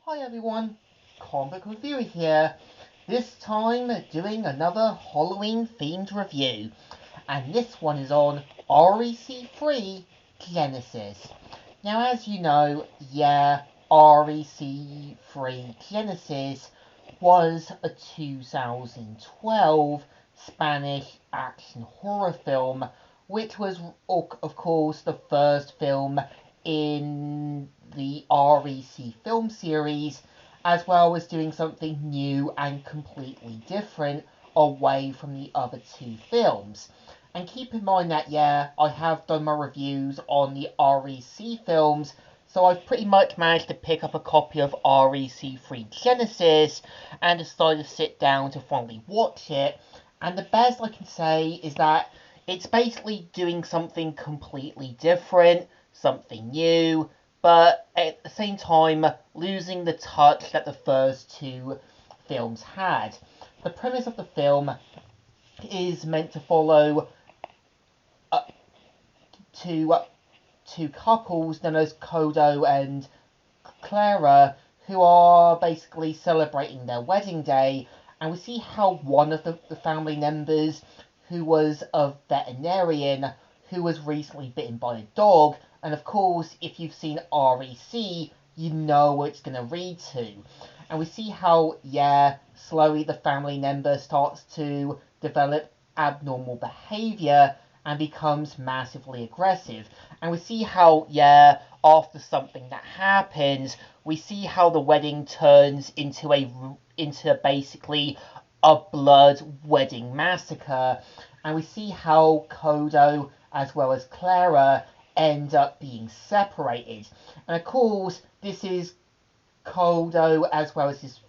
Hi everyone, Comic Review here. This time doing another Halloween themed review, and this one is on REC3 Genesis. Now, as you know, REC3 Genesis was a 2012 Spanish action horror film, which was, of course, the first film in the REC film series, as well as doing something new and completely different away from the other two films. And keep in mind that, I have done my reviews on the REC films, so I've pretty much managed to pick up a copy of REC3 Genesis and decided to sit down to finally watch it. And the best I can say is that it's basically doing something completely different, something new, but at the same time losing the touch that the first two films had. The premise of the film is meant to follow uh, two couples known as Kodo and Clara, who are basically celebrating their wedding day, and we see how one of the family members, who was a veterinarian, who was recently bitten by a dog, and of course, if you've seen REC, you know what it's going to lead to. And we see how, slowly the family member starts to develop abnormal behavior and becomes massively aggressive. And we see how, after something that happens, we see how the wedding turns into basically a blood wedding massacre. And we see how Kodo as well as Clara end up being separated. And of course, this is Kodo as well as his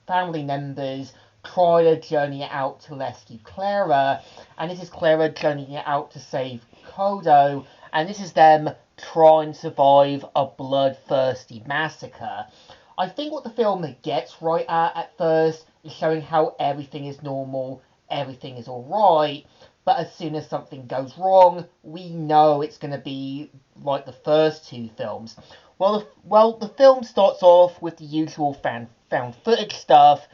family members try to journey out to rescue Clara, and this is Clara journeying out to save Kodo, and this is them trying to survive a bloodthirsty massacre. I think what the film gets right at first is showing how everything is normal, everything is alright, but as soon as something goes wrong, we know it's going to be like the first two films. The film starts off with the usual found footage stuff,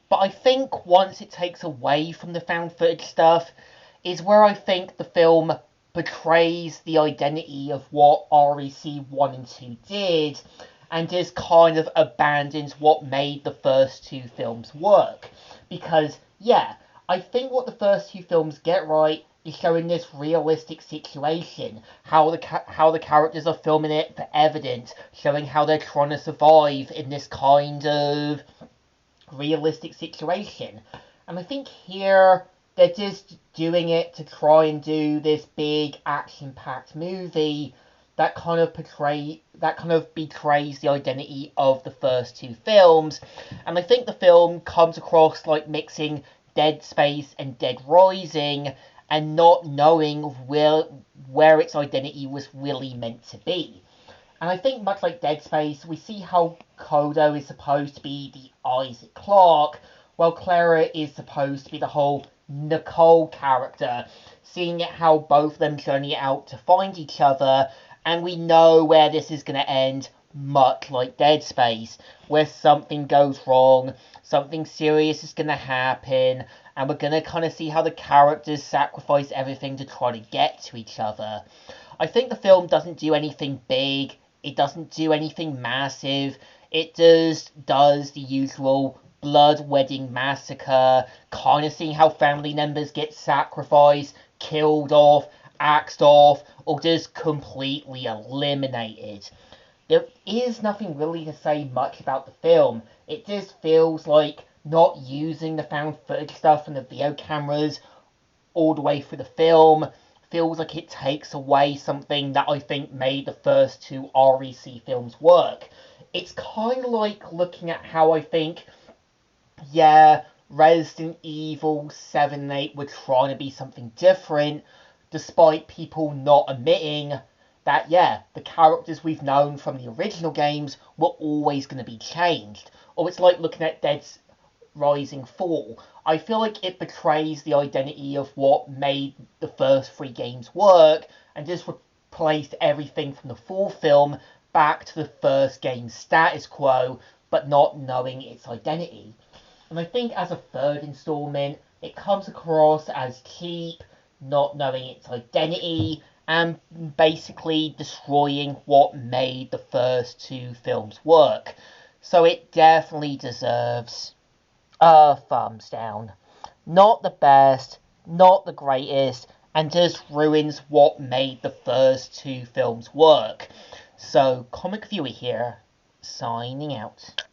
but I think once it takes away from the found footage stuff is where I think the film betrays the identity of what REC 1 and 2 did, and just kind of abandons what made the first two films work. Because, I think what the first two films get right is showing this realistic situation, how the characters are filming it for evidence, showing how they're trying to survive in this kind of realistic situation. And I think here they're just doing it to try and do this big action-packed movie that kind of betrays the identity of the first two films. And I think the film comes across like mixing Dead Space and Dead Rising and not knowing where its identity was really meant to be. And I think much like Dead Space, we see how Kodo is supposed to be the Isaac Clarke, while Clara is supposed to be the whole Nicole character, seeing how both of them journey out to find each other, and we know where this is going to end, much like Dead Space, where something goes wrong, something serious is going to happen, and we're going to kind of see how the characters sacrifice everything to try to get to each other. I think the film doesn't do anything big, it doesn't do anything massive, it just does the usual blood wedding massacre, kind of seeing how family members get sacrificed, killed off, axed off, or just completely eliminated. There is nothing really to say much about the film. It just feels like not using the found footage stuff and the video cameras all the way through the film feels like it takes away something that I think made the first two REC films work. It's kind of like looking at how I think, Resident Evil 7 and 8 were trying to be something different, despite people not admitting that, the characters we've known from the original games were always going to be changed. Or it's like looking at Dead Rising 4. I feel like it betrays the identity of what made the first three games work, and just replaced everything from the fourth film back to the first game's status quo, but not knowing its identity. And I think as a third installment, it comes across as cheap, not knowing its identity, and basically destroying what made the first two films work. So it definitely deserves a thumbs down. Not the best, not the greatest, and just ruins what made the first two films work. So, Comic Viewer here, signing out.